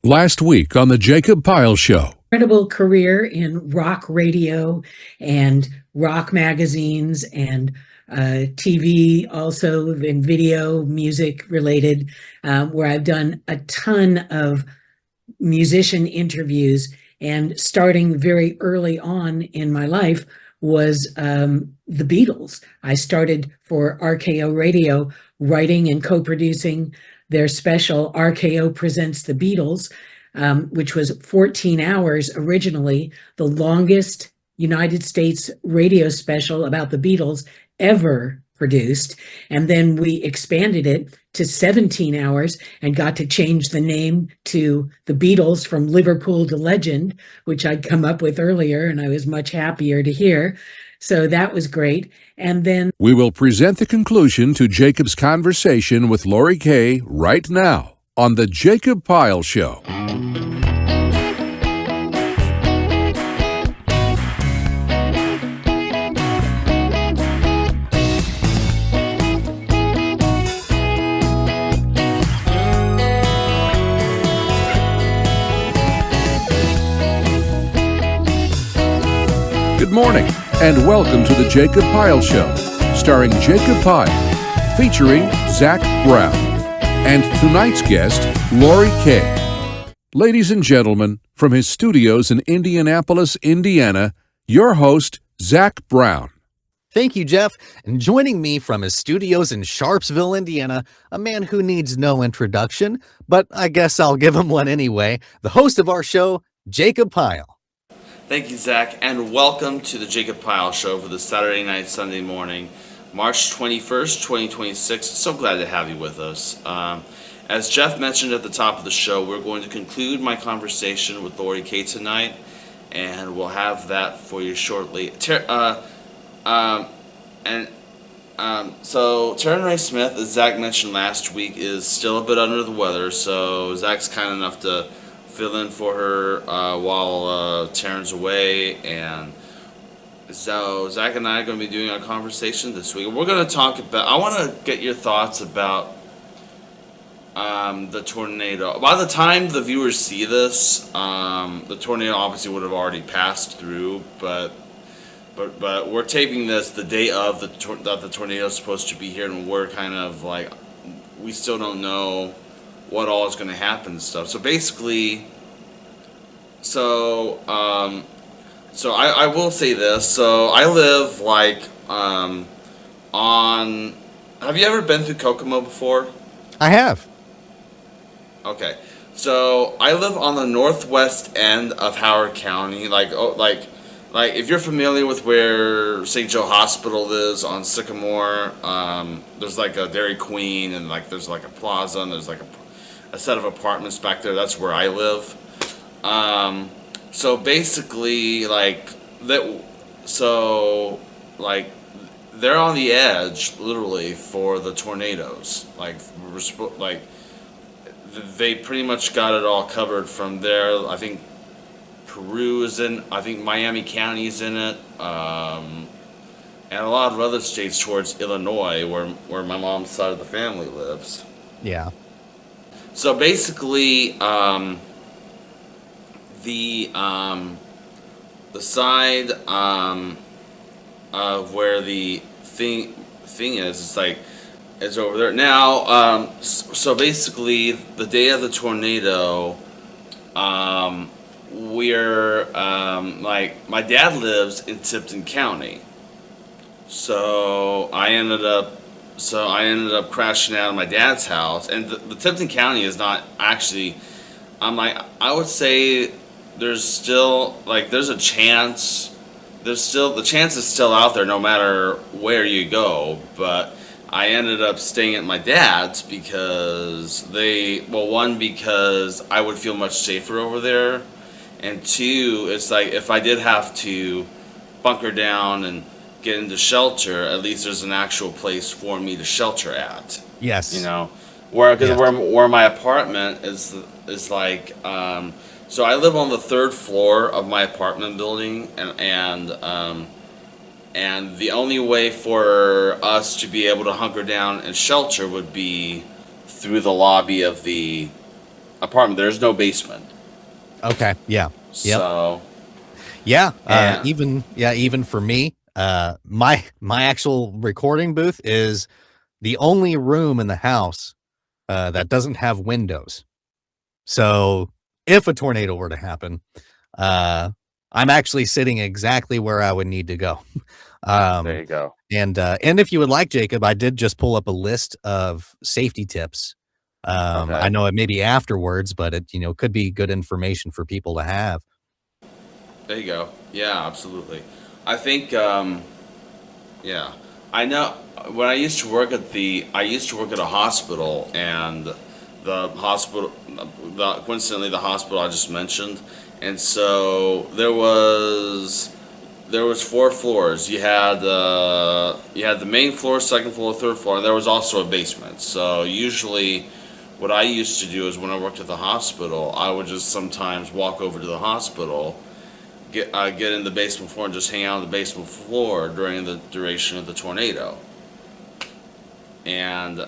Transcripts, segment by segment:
Last week on the Jacob Pyle Show. Incredible career in rock radio and rock magazines and TV, also in video, music related, where I've done a ton of musician interviews. And starting very early on in my life was the Beatles. I started for RKO Radio writing and co-producing their special RKO Presents the Beatles, which was 14 hours originally, the longest United States radio special about the Beatles ever produced. And then we expanded it to 17 hours and got to change the name to the Beatles from Liverpool to Legend, which I'd come up with earlier, and I was much happier to hear. So that was great. And then we will present the conclusion to Jacob's conversation with Laurie Kaye right now on the Jacob Pyle Show. Good morning, and welcome to the Jacob Pyle Show, starring Jacob Pyle, featuring Zach Brown, and tonight's guest, Laurie Kaye. Ladies and gentlemen, from his studios in Indianapolis, Indiana, your host, Zach Brown. Thank you, Jeff. And joining me from his studios in Sharpsville, Indiana, a man who needs no introduction, but I guess I'll give him one anyway, the host of our show, Jacob Pyle. Thank you, Zach, and welcome to the Jacob Pyle Show for the Saturday night, Sunday morning, March 21st, 2026. So glad to have you with us. As Jeff mentioned at the top of the show, we're going to conclude my conversation with Laurie Kaye tonight, and we'll have that for you shortly. So Taryn Ray Smith, as Zach mentioned last week, is still a bit under the weather, so Zach's kind enough to fill in for her while Taryn's away, and so Zach and I are going to be doing our conversation this week. We're going to talk about, I want to get your thoughts about the tornado. By the time the viewers see this, the tornado obviously would have already passed through, but we're taping this the day of that the tornado is supposed to be here, and we're kind of like, we still don't know what all is going to happen and stuff. So basically, I will say this. So I live have you ever been through Kokomo before? I have. Okay. So I live on the northwest end of Howard County. Like if you're familiar with where St. Joe Hospital is on Sycamore, there's like a Dairy Queen, and like there's like a plaza, and there's like a set of apartments back there. That's where I live. So basically, they're on the edge, literally, for the tornadoes. They pretty much got it all covered from there. I think Peru is in. I think Miami County is in it, and a lot of other states towards Illinois, where my mom's side of the family lives. Yeah. So basically, the side of where the thing is, it's over there now. So basically, the day of the tornado, we're my dad lives in Tipton County, so I ended up crashing out of my dad's house, and the Tipton County is not actually. I would say there's still there's a chance. The chance is still out there no matter where you go. But I ended up staying at my dad's because because I would feel much safer over there, and two, it's like if I did have to bunker down and get into shelter, at least there's an actual place for me to shelter at. Yes. Where my apartment is like, so I live on the third floor of my apartment building, and the only way for us to be able to hunker down and shelter would be through the lobby of the apartment. There's no basement. Okay. Yeah. Yep. So Yeah. and Even for me, my actual recording booth is the only room in the house that doesn't have windows. So if a tornado were to happen, I'm actually sitting exactly where I would need to go. there you go. And if you would like, Jacob, I did just pull up a list of safety tips. Okay. I know it may be afterwards, but it could be good information for people to have. There you go. Yeah, absolutely. I think, yeah, I know when I used to work at a hospital, and the hospital, coincidentally, the hospital I just mentioned, and so there was 4 floors. You had the main floor, second floor, third floor, and there was also a basement. So usually, what I used to do is when I worked at the hospital, I would just sometimes walk over to the hospital, get in the basement floor, and just hang out on the basement floor during the duration of the tornado. And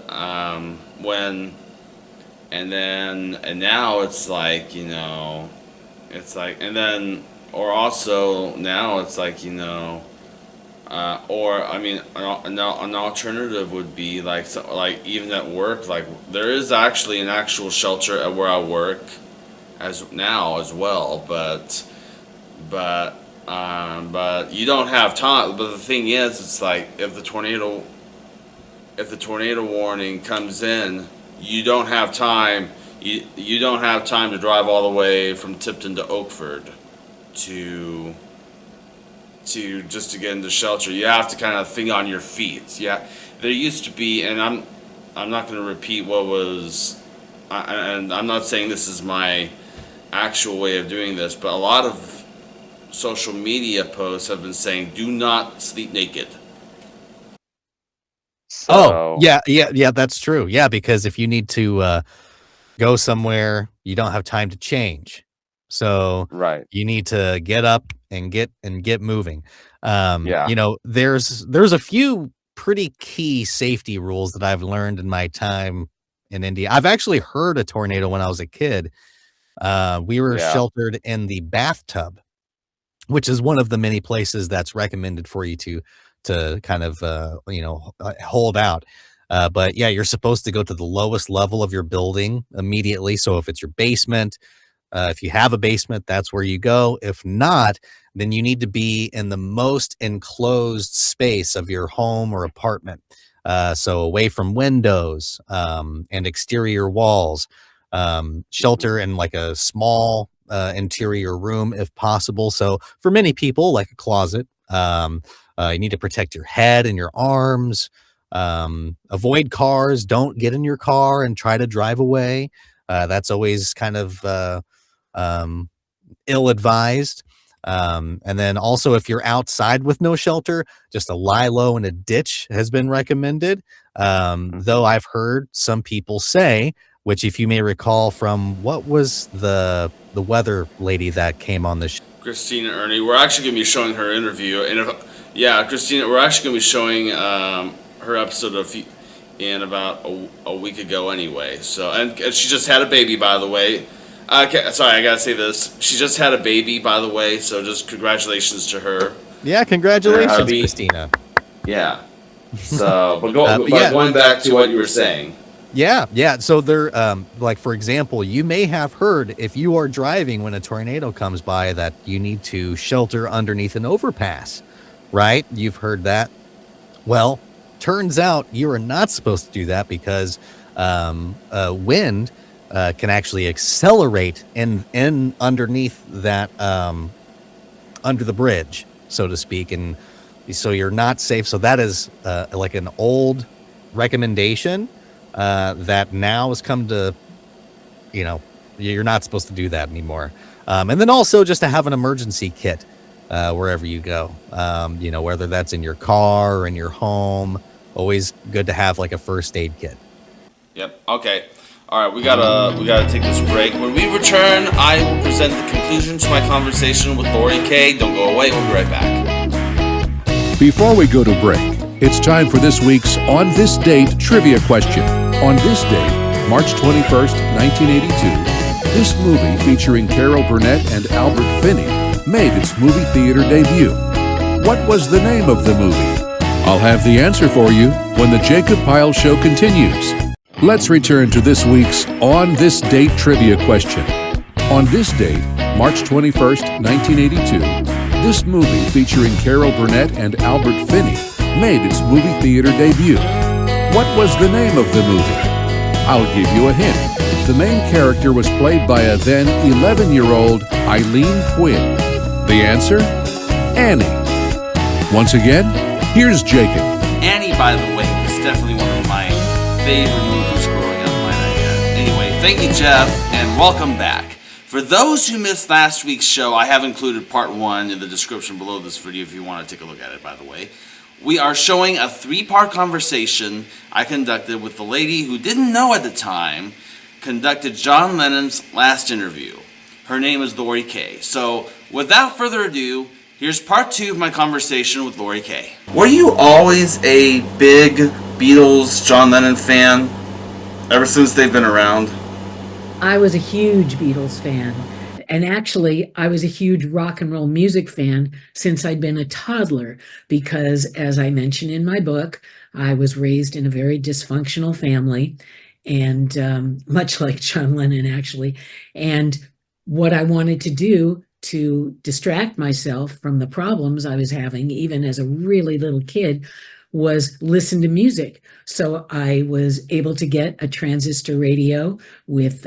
now it's like, it's like, and then, or also now it's like, or I mean, an alternative would be like, like even at work, like there is actually an actual shelter at where I work as well, but you don't have time. But the thing is, it's like if the tornado warning comes in, you don't have time. You don't have time to drive all the way from Tipton to Oakford to just to get into shelter. You have to kind of think on your feet. Yeah, there used to be, and I'm not going to repeat what was, and I'm not saying this is my actual way of doing this, but a lot of social media posts have been saying, "Do not sleep naked." Oh, yeah, that's true. Yeah, because if you need to go somewhere, you don't have time to change. So Right. you need to get up and get moving. Yeah. There's a few pretty key safety rules that I've learned in my time in India. I've actually heard a tornado when I was a kid. We were Yeah. sheltered in the bathtub, which is one of the many places that's recommended for you to kind of hold out. But yeah, you're supposed to go to the lowest level of your building immediately. So if it's your basement, if you have a basement, that's where you go. If not, then you need to be in the most enclosed space of your home or apartment. So away from windows and exterior walls. Shelter in like a small interior room if possible. So for many people, like a closet, you need to protect your head and your arms. Avoid cars. Don't get in your car and try to drive away. That's always kind of ill-advised. And then also if you're outside with no shelter, just a lie low in a ditch has been recommended. Though I've heard some people say, which if you may recall from what was the weather lady that came on the show? Christina Ernie, we're actually going to be showing her interview, and Christina, we're actually going to be showing her episode in about a week ago anyway. So, and she just had a baby, by the way. Okay, sorry, I gotta say this. She just had a baby, by the way. So, just congratulations to her. Yeah, congratulations, Happy- Christina. Yeah. So, but yeah. going back to what you were saying. Yeah. So there, like for example, you may have heard if you are driving when a tornado comes by that you need to shelter underneath an overpass, right? You've heard that. Well, turns out you are not supposed to do that because wind can actually accelerate in underneath that under the bridge, so to speak, and so you're not safe. So that is like an old recommendation that now has come to, you're not supposed to do that anymore. And then also just to have an emergency kit wherever you go, whether that's in your car or in your home. Always good to have like a first aid kit. Yep. Okay. All right. We gotta take this break. When we return, I will present the conclusion to my conversation with Laurie Kaye. Don't go away. We'll be right back. Before we go to break, it's time for this week's On This Date trivia question. On this date, March 21st, 1982, This movie, featuring Carol Burnett and Albert Finney, made its movie theater debut. What was the name of the movie? I'll have the answer for you when the Jacob Pyle Show continues. Let's return to this week's On This Date trivia question. On this date, March 21st, 1982, this movie featuring Carol Burnett and Albert Finney made its movie theater debut. What was the name of the movie? I'll give you a hint. The main character was played by a then 11-year-old Eileen Quinn. The answer? Annie. Once again, here's Jacob. Annie, by the way, is definitely one of my favorite movies growing up, might I add. Anyway, thank you, Jeff, and welcome back. For those who missed last week's show, I have included part 1 in the description below this video if you want to take a look at it, by the way. We are showing a 3-part conversation I conducted with the lady who didn't know at the time conducted John Lennon's last interview. Her name is Laurie Kaye. So, without further ado, here's part 2 of my conversation with Laurie Kaye. Were you always a big Beatles, John Lennon fan ever since they've been around? I was a huge Beatles fan. And actually, I was a huge rock and roll music fan since I'd been a toddler, because as I mentioned in my book, I was raised in a very dysfunctional family, and much like John Lennon, actually. And what I wanted to do to distract myself from the problems I was having, even as a really little kid, was listen to music. So I was able to get a transistor radio with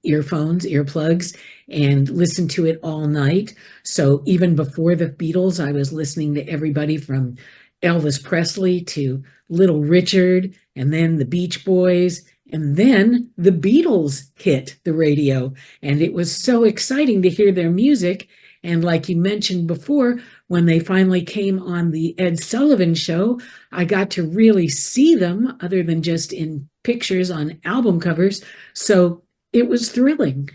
earphones, earplugs, and listen to it all night. So even before the Beatles, I was listening to everybody from Elvis Presley to Little Richard, and then the Beach Boys, and then the Beatles hit the radio. And it was so exciting to hear their music. And like you mentioned before, when they finally came on the Ed Sullivan Show, I got to really see them other than just in pictures on album covers. So it was thrilling.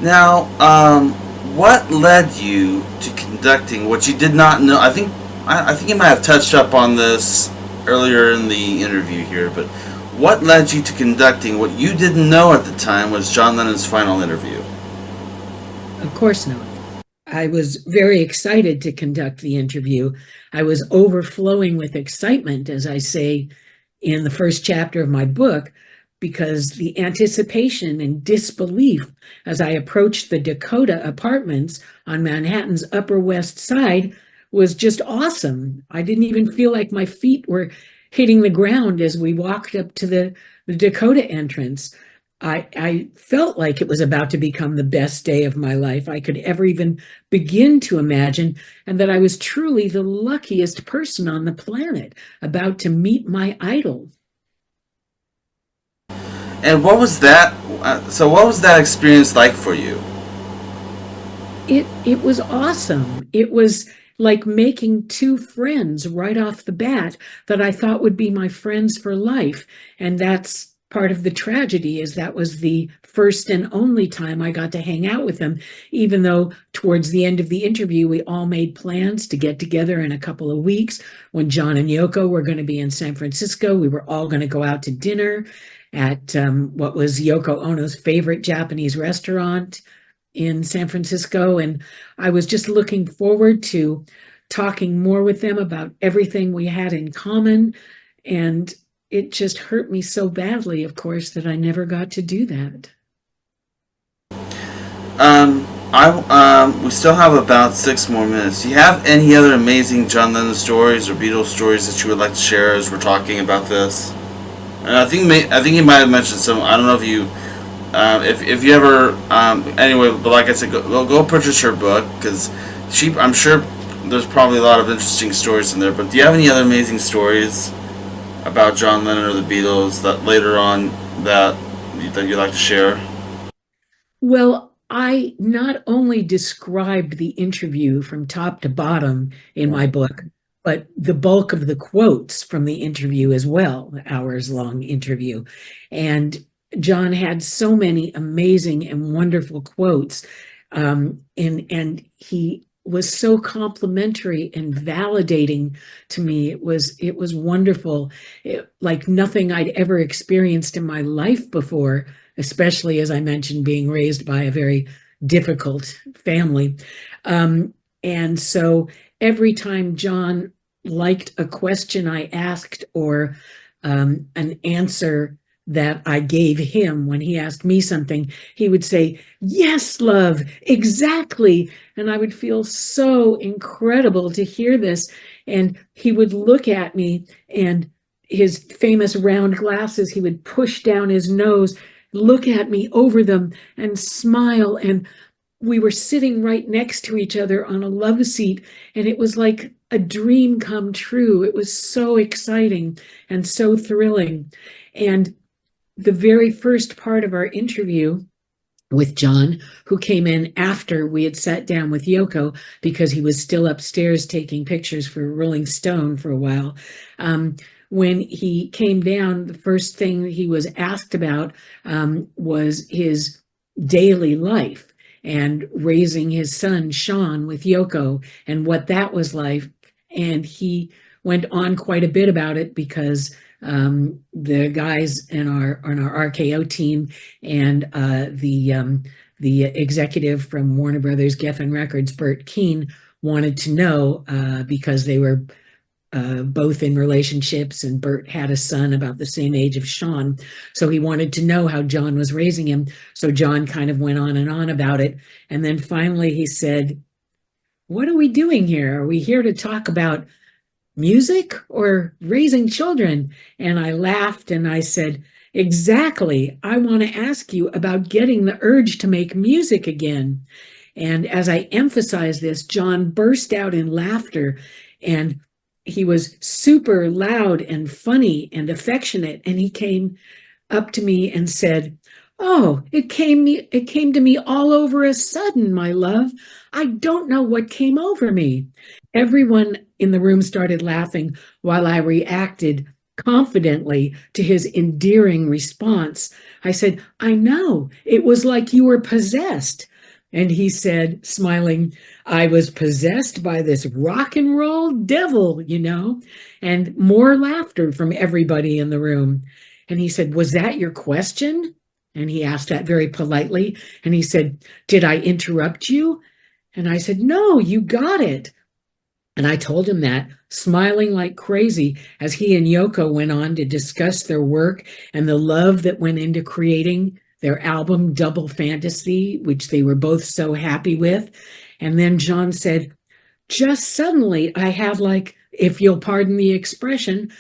Now, what led you to conducting what you did not know? I think you might have touched up on this earlier in the interview here, but what led you to conducting what you didn't know at the time was John Lennon's final interview? Of course not. I was very excited to conduct the interview. I was overflowing with excitement, as I say in the first chapter of my book, because the anticipation and disbelief as I approached the Dakota Apartments on Manhattan's Upper West Side was just awesome. I didn't even feel like my feet were hitting the ground as we walked up to the Dakota entrance. I felt like it was about to become the best day of my life I could ever even begin to imagine, and that I was truly the luckiest person on the planet about to meet my idol. And what was that? What was that experience like for you? It was awesome. It was like making 2 friends right off the bat that I thought would be my friends for life, and that's part of the tragedy, is that was the first and only time I got to hang out with them, even though towards the end of the interview, we all made plans to get together in a couple of weeks when John and Yoko were going to be in San Francisco. We were all going to go out to dinner at what was Yoko Ono's favorite Japanese restaurant in San Francisco. And I was just looking forward to talking more with them about everything we had in common. And it just hurt me so badly, of course, that I never got to do that. We still have about 6 more minutes. Do you have any other amazing John Lennon stories or Beatles stories that you would like to share as we're talking about this? And I think you might have mentioned some. I don't know if you, if you ever, anyway. But like I said, go purchase her book, because I'm sure there's probably a lot of interesting stories in there. But do you have any other amazing stories about John Lennon or the Beatles that later on that you'd like to share? Well, I not only described the interview from top to bottom in my book, but the bulk of the quotes from the interview as well, the hours-long interview. And John had so many amazing and wonderful quotes, and he was so complimentary and validating to me. It was wonderful, like nothing I'd ever experienced in my life before, especially, as I mentioned, being raised by a very difficult family. Um, and so every time John liked a question I asked or an answer that I gave him when he asked me something, he would say, "Yes, love, exactly." And I would feel so incredible to hear this. And he would look at me, and his famous round glasses, he would push down his nose, look at me over them, and smile. And we were sitting right next to each other on a love seat, and it was like a dream come true. It was so exciting and so thrilling. And the very first part of our interview with John, who came in after we had sat down with Yoko because he was still upstairs taking pictures for Rolling Stone for a while. When he came down, the first thing he was asked about was his daily life and raising his son, Sean, with Yoko, and what that was like. And he went on quite a bit about it because the guys in our RKO team and the executive from Warner Brothers Geffen Records, Bert Keane, wanted to know because they were both in relationships, and Bert had a son about the same age of Sean. So he wanted to know how John was raising him. So John kind of went on and on about it. And then finally he said, "What are we doing here? Are we here to talk about music or raising children?" And I laughed and I said, "Exactly. I want to ask you about getting the urge to make music again." And as I emphasized this, John burst out in laughter, and he was super loud and funny and affectionate. And he came up to me and said, "Oh, it came to me all over a sudden, my love. I don't know what came over me." Everyone in the room started laughing while I reacted confidently to his endearing response. I said, "I know, it was like you were possessed." And he said, smiling, "I was possessed by this rock and roll devil, you know." And more laughter from everybody in the room. And he said, "Was that your question?" And he asked that very politely. And he said, "Did I interrupt you?" And I said, "No, you got it." And I told him that, smiling like crazy, as he and Yoko went on to discuss their work and the love that went into creating their album Double Fantasy, which they were both so happy with. And then John said, "Just suddenly I had, like, if you'll pardon the expression,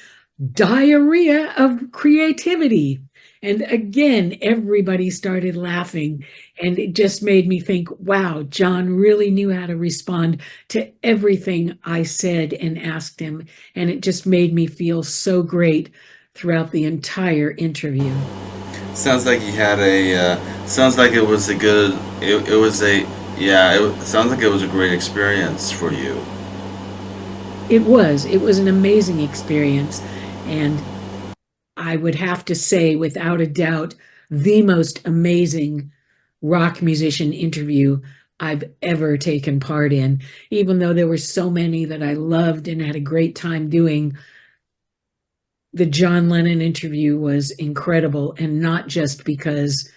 diarrhea of creativity." And again, everybody started laughing. And it just made me think, wow, John really knew how to respond to everything I said and asked him. And it just made me feel so great throughout the entire interview. Sounds like you had a. Sounds like it was a good. It was a. Yeah. It sounds like it was a great experience for you. It was. It was an amazing experience. And I would have to say, without a doubt, the most amazing rock musician interview I've ever taken part in. Even though there were so many that I loved and had a great time doing, the John Lennon interview was incredible, and not just because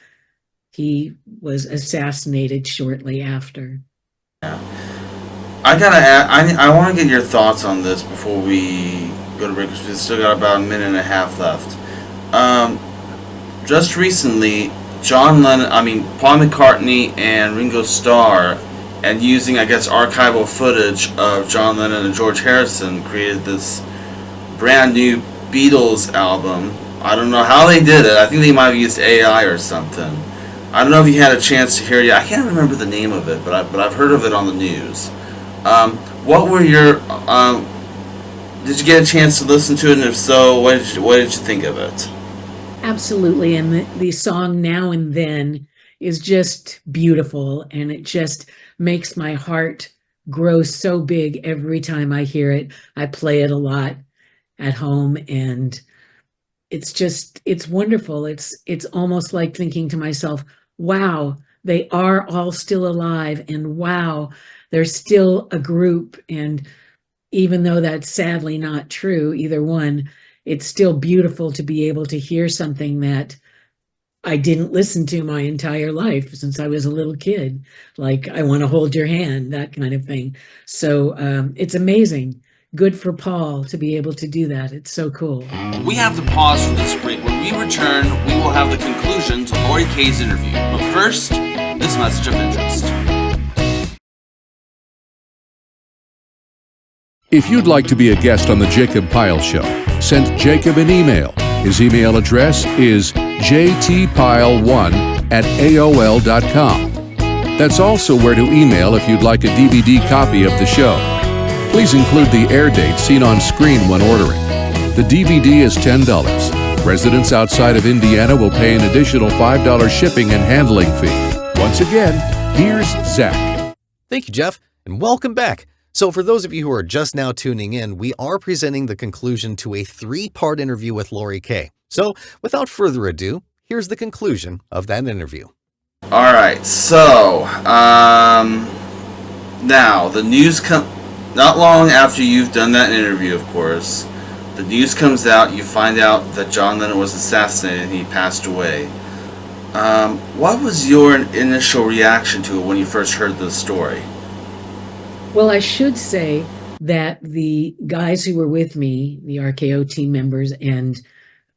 he was assassinated shortly after. Yeah. I gotta. I want to get your thoughts on this before we go to break. Because we still got about a minute and a half left. Just recently, Paul McCartney and Ringo Starr, and using, I guess, archival footage of John Lennon and George Harrison, created this brand new Beatles album. I don't know how they did it. I think they might have used AI or something. I don't know if you had a chance to hear it. I can't remember the name of it, but I've heard of it on the news. What were your did you get a chance to listen to it, and if so, what did you think of it? Absolutely. And the song Now and Then is just beautiful, and it just makes my heart grow so big every time I hear it. I play it a lot at home, and it's wonderful. It's almost like thinking to myself, wow, they are all still alive, and wow, they're still a group. And even though that's sadly not true, either one, it's still beautiful to be able to hear something that I didn't listen to my entire life since I was a little kid, like I Want to Hold Your Hand, that kind of thing. So it's amazing. Good for Paul to be able to do that. It's so cool. We have to pause for this break. When we return, we will have the conclusion to Laurie Kaye's interview. But first, this message of interest. If you'd like to be a guest on the Jacob Pyle Show, send Jacob an email. His email address is jtpyle1@aol.com. That's also where to email if you'd like a DVD copy of the show. Please include the air date seen on screen when ordering. The DVD is $10. Residents outside of Indiana will pay an additional $5 shipping and handling fee. Once again, here's Zach. Thank you, Jeff, and welcome back. So for those of you who are just now tuning in, we are presenting the conclusion to a 3-part interview with Laurie Kaye. So without further ado, here's the conclusion of that interview. All right, so now the news not long after you've done that interview, of course, the news comes out. You find out that John Lennon was assassinated and he passed away. What was your initial reaction to it when you first heard the story? Well, I should say that the guys who were with me, the RKO team members and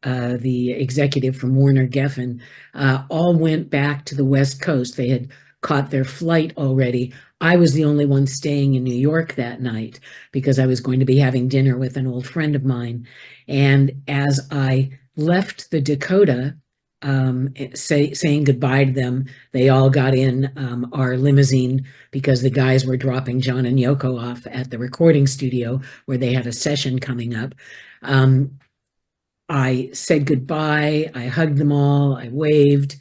the executive from Warner Geffen, all went back to the West Coast. They had caught their flight already. I was the only one staying in New York that night because I was going to be having dinner with an old friend of mine. And as I left the Dakota, saying goodbye to them, they all got in our limousine because the guys were dropping John and Yoko off at the recording studio where they had a session coming up. I said goodbye, I hugged them all, I waved,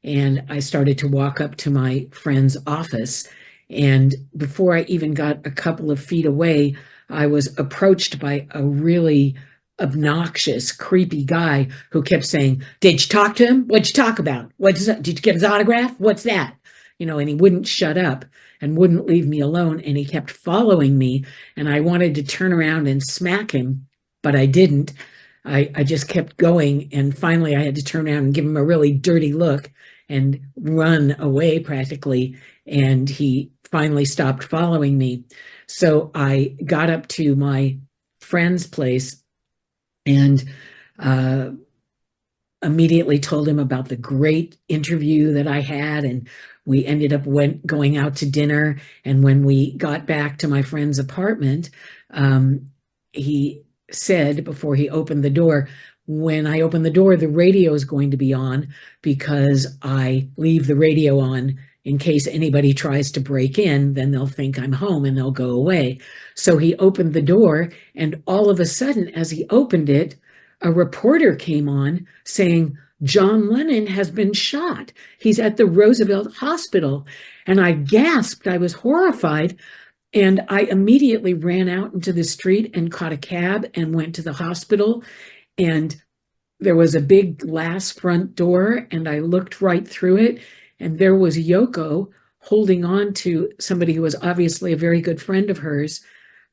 and I started to walk up to my friend's office. And before I even got a couple of feet away, I was approached by a really obnoxious, creepy guy who kept saying, "Did you talk to him? What'd you talk about? Did you get his autograph? What's that?" And he wouldn't shut up and wouldn't leave me alone. And he kept following me. And I wanted to turn around and smack him, but I didn't. I just kept going. And finally, I had to turn around and give him a really dirty look and run away practically. And he finally stopped following me. So I got up to my friend's place and immediately told him about the great interview that I had, and we ended up going out to dinner. And when we got back to my friend's apartment, he said before he opened the door, "When I open the door, the radio is going to be on because I leave the radio on in case anybody tries to break in, then they'll think I'm home and they'll go away." So he opened the door, and all of a sudden, as he opened it, a reporter came on saying, "John Lennon has been shot. He's at the Roosevelt Hospital." And I gasped. I was horrified. And I immediately ran out into the street and caught a cab and went to the hospital. And there was a big glass front door, and I looked right through it. And there was Yoko holding on to somebody who was obviously a very good friend of hers,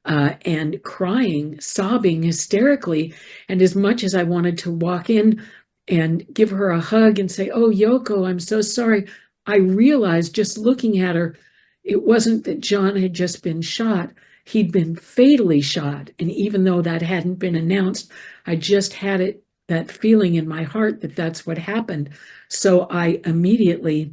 and crying, sobbing hysterically. And as much as I wanted to walk in and give her a hug and say, "Oh, Yoko, I'm so sorry," I realized just looking at her, it wasn't that John had just been shot. He'd been fatally shot. And even though that hadn't been announced, I just had that feeling in my heart that that's what happened. So I immediately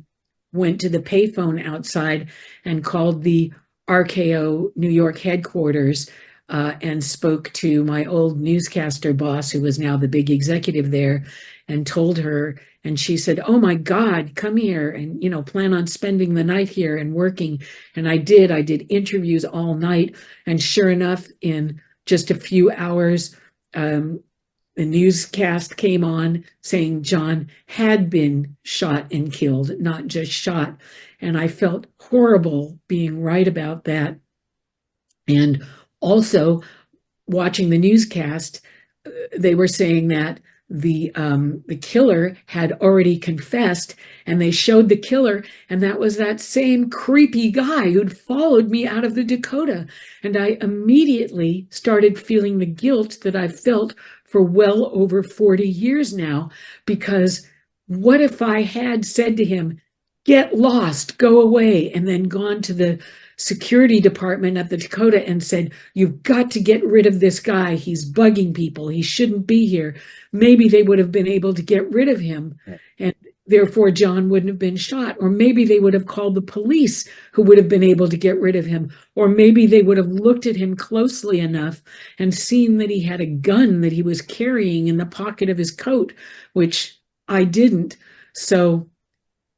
went to the payphone outside and called the RKO New York headquarters, and spoke to my old newscaster boss, who was now the big executive there, and told her. And she said, "Oh my God, come here and, plan on spending the night here and working." And I did interviews all night. And sure enough, in just a few hours, the newscast came on saying John had been shot and killed, not just shot. And I felt horrible being right about that. And also watching the newscast, they were saying that the killer had already confessed, and they showed the killer, and that was that same creepy guy who'd followed me out of the Dakota. And I immediately started feeling the guilt that I've felt for well over 40 years now, because what if I had said to him, get lost, go away, and then gone to the security department at the Dakota and said, you've got to get rid of this guy. He's bugging people. He shouldn't be here. Maybe they would have been able to get rid of him. And therefore, John wouldn't have been shot. Or maybe they would have called the police, who would have been able to get rid of him. Or maybe they would have looked at him closely enough and seen that he had a gun that he was carrying in the pocket of his coat, which I didn't. So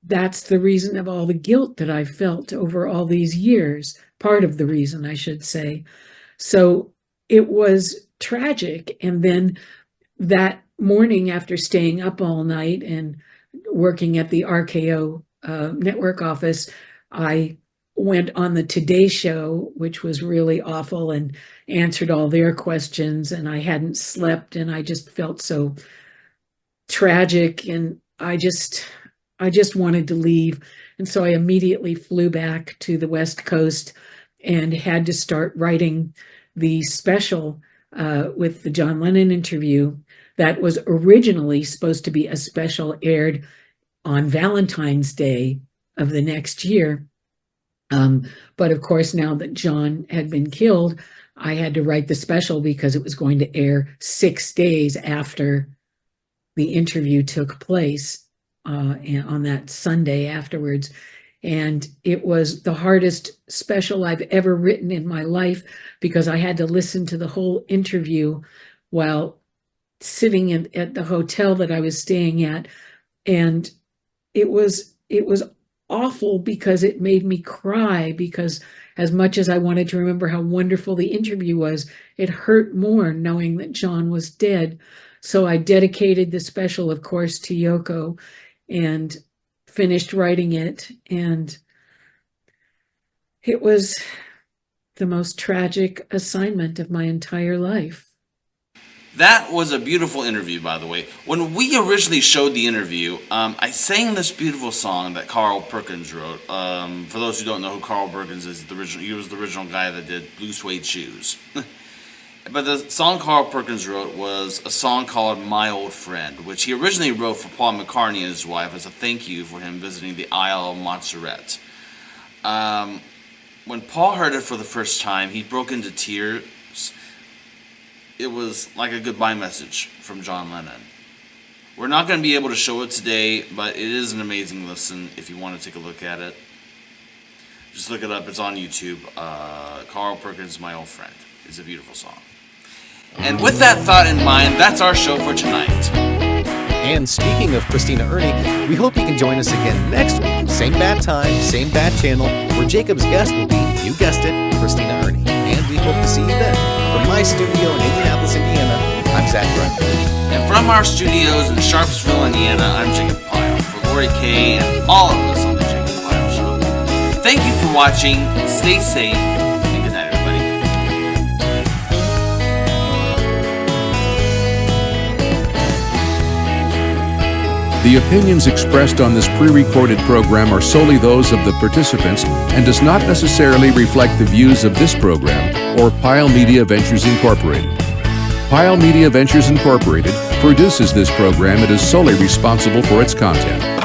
that's the reason of all the guilt that I felt over all these years. Part of the reason, I should say. So it was tragic. And then that morning, after staying up all night and working at the RKO network office, I went on the Today Show, which was really awful, and answered all their questions. And I hadn't slept, and I just felt so tragic, and I just wanted to leave. And so I immediately flew back to the West Coast and had to start writing the special with the John Lennon interview that was originally supposed to be a special aired on Valentine's Day of the next year. But of course, now that John had been killed, I had to write the special because it was going to air 6 days after the interview took place, on that Sunday afterwards. And it was the hardest special I've ever written in my life, because I had to listen to the whole interview while sitting at the hotel that I was staying at. And it was awful, because it made me cry, because as much as I wanted to remember how wonderful the interview was, it hurt more knowing that John was dead. So I dedicated the special, of course, to Yoko, and finished writing it. And it was the most tragic assignment of my entire life. That was a beautiful interview, by the way. When we originally showed the interview, I sang this beautiful song that Carl Perkins wrote. For those who don't know who Carl Perkins is, he was the original guy that did Blue Suede Shoes. But the song Carl Perkins wrote was a song called My Old Friend, which he originally wrote for Paul McCartney and his wife as a thank you for him visiting the Isle of Montserrat. When Paul heard it for the first time, he broke into tears. It was like a goodbye message from John Lennon. We're not going to be able to show it today, but it is an amazing listen if you want to take a look at it. Just look it up. It's on YouTube. Carl Perkins' My Old Friend. It's a beautiful song. And with that thought in mind, that's our show for tonight. And speaking of Christina Ernie, we hope you can join us again next week. Same bad time, same bad channel, where Jacob's guest will be, you guessed it, Christina Ernie. And we hope to see you then. From my studio in Indianapolis, Indiana, I'm Zach Brown. And from our studios in Sharpsville, Indiana, I'm Jacob Pyle. For Laurie Kaye and all of us on the Jacob Pyle Show, thank you for watching. Stay safe. The opinions expressed on this pre-recorded program are solely those of the participants and does not necessarily reflect the views of this program or Pyle Media Ventures Incorporated. Pyle Media Ventures Incorporated produces this program and is solely responsible for its content.